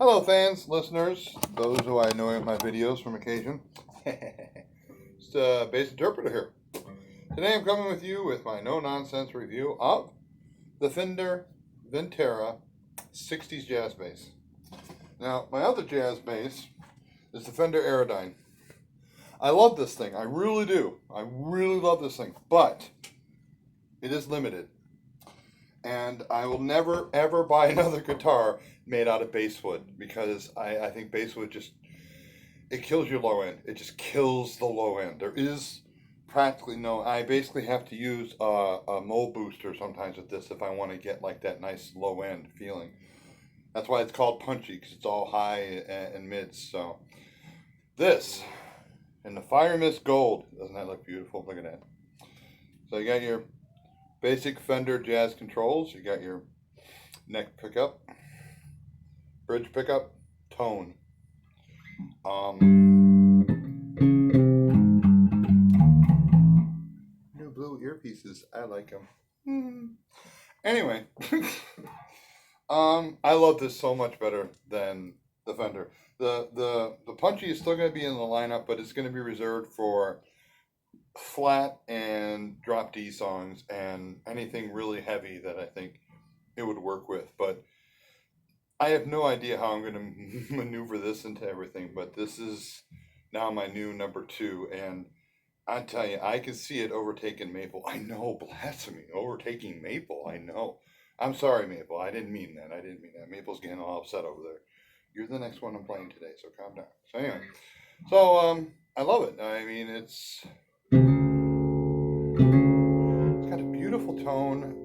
Hello fans, listeners, those who I know in my videos from occasion. It's the bass interpreter here. Today I'm coming with you with my no-nonsense review of the Fender Vintera 60s jazz bass. Now, my other jazz bass is the Fender Aerodyne. I love this thing, I really do. I really love this thing, but it is limited. And I will never ever buy another guitar made out of basswood because I think basswood it kills your low end. It just kills the low end. There is practically no, I basically have to use a mole booster sometimes with this if I want to get like that nice low end feeling. That's why it's called punchy, because it's all high and mids. So this, and the Fire Mist Gold, doesn't that look beautiful? Look at that. So you got your basic Fender jazz controls. You got your neck pickup, bridge pickup, tone. New blue earpieces. I like them. Anyway, I love this so much better than the Fender. The punchy is still going to be in the lineup, but it's going to be reserved for flat and drop D songs and anything really heavy that I think it would work with. But I have no idea how I'm going to maneuver this into everything, but this is now my new number 2, and I tell you, I can see it overtaking Maple. I know, blasphemy, overtaking Maple, I know. I'm sorry, Maple, I didn't mean that. Maple's getting all upset over there. You're the next one I'm playing today, so calm down. So anyway, I love it. I mean, it's got a beautiful tone.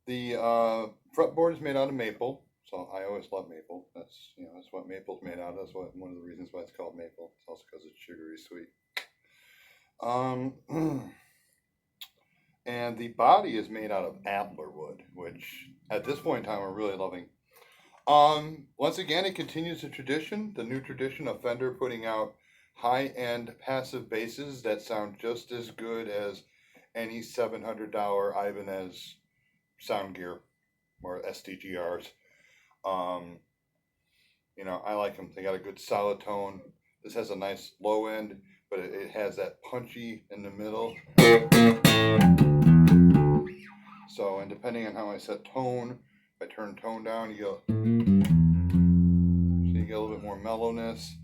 The fretboard is made out of maple, so I always love maple. That's what maple's made out of. That's one of the reasons why it's called maple. It's also because it's sugary sweet. And the body is made out of Adler wood, which at this point in time I'm really loving. Once again, it continues the new tradition of Fender putting out high-end passive basses that sound just as good as any $700 Ibanez sound gear or SDGRs. I like them. They got a good solid tone. This has a nice low end, but it has that punchy in the middle. So, and depending on how I set tone, if I turn tone down, you get a little bit more mellowness.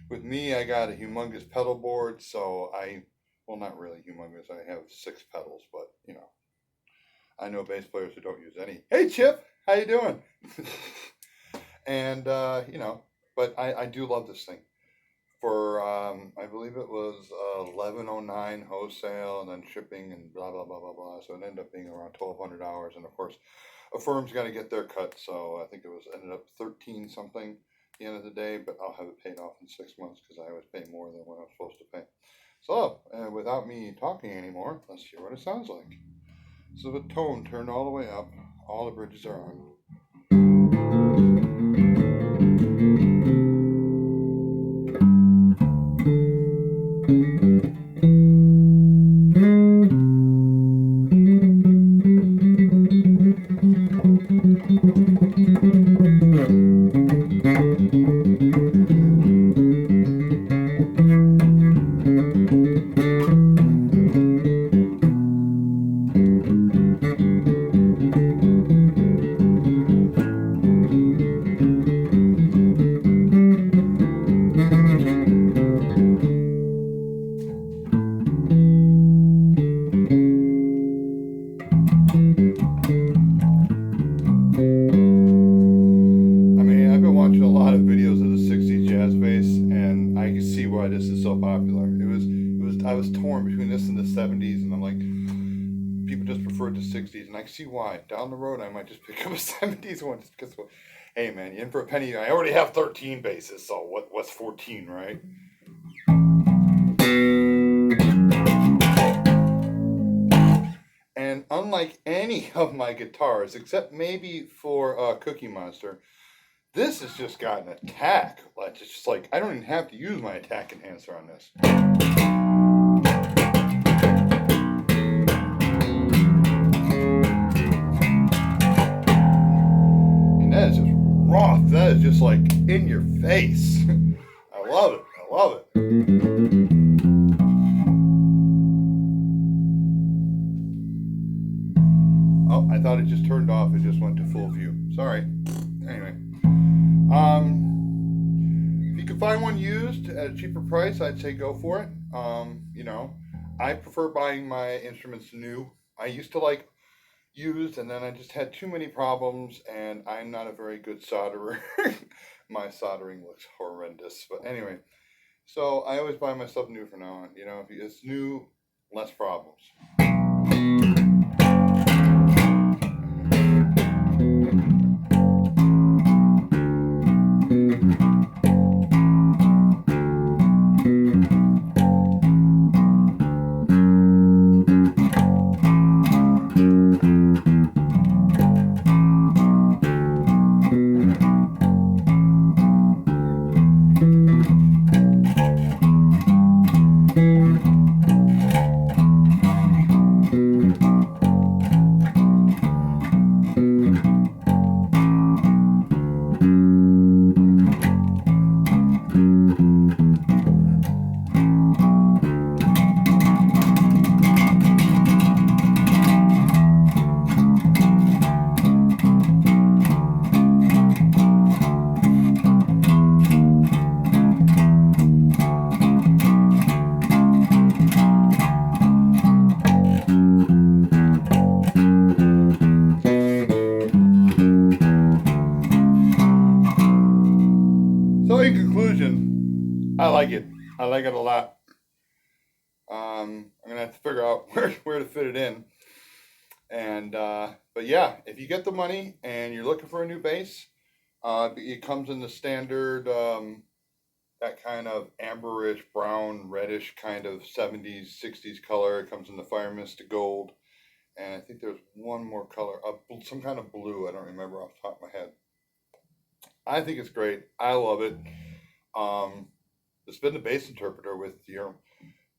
With me, I got a humongous pedal board, so well, not really humongous. I have 6 pedals, but I know bass players who don't use any. Hey, Chip, how you doing? And but I do love this thing. For I believe it was $11.09 wholesale, and then shipping and blah blah blah blah blah. So it ended up being around $1,200, and of course, a firm's got to get their cut. So I think ended up 13 something at the end of the day. But I'll have it paid off in 6 months because I always pay more than what I'm supposed to pay. So without me talking anymore, let's hear what it sounds like. So the tone turned all the way up. All the bridges are on. Why this is so popular. I was torn between this and the 70s, and I'm like, people just preferred the 60s, and I see why. Down the road, I might just pick up a 70s one, just because, hey man, you in for a penny. I already have 13 basses, so what's 14, right? And unlike any of my guitars, except maybe for Cookie Monster, this has just got an attack. It's just like, I don't even have to use my attack enhancer on this. And that is just rough. That is just like in your face. I love it. I love it. Oh, I thought it just turned off. It just went to full view. Sorry. Anyway. If you can find one used at a cheaper price, I'd say go for it. You know, I prefer buying my instruments new. I used to like used, and then I just had too many problems, and I'm not a very good solderer. My soldering looks horrendous. But anyway, so I always buy my stuff new from now on. You know, if it's new, less problems. So in conclusion, I like it. I like it a lot. I'm gonna have to figure out where to fit it in. And but yeah, if you get the money and you're looking for a new bass, it comes in the standard that kind of amberish, brown, reddish kind of 70s, 60s color. It comes in the Fire Mist Gold, and I think there's one more color, some kind of blue. I don't remember off the top of my head. I think it's great. I love it. It's been the bass interpreter with your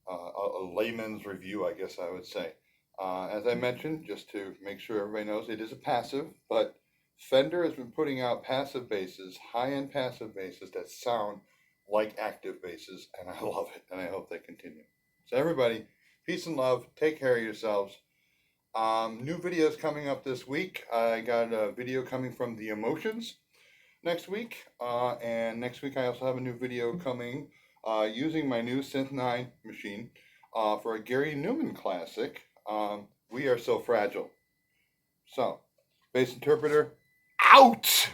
a layman's review, I guess I would say. As I mentioned, just to make sure everybody knows, it is a passive, but Fender has been putting out passive basses, high-end passive basses that sound like active basses, and I love it, and I hope they continue. So everybody, peace and love. Take care of yourselves. New videos coming up this week. I got a video coming from The Emotions next week, and next week I also have a new video coming using my new Synth 9 machine for a Gary Newman classic, We Are So Fragile. So, bass interpreter, out!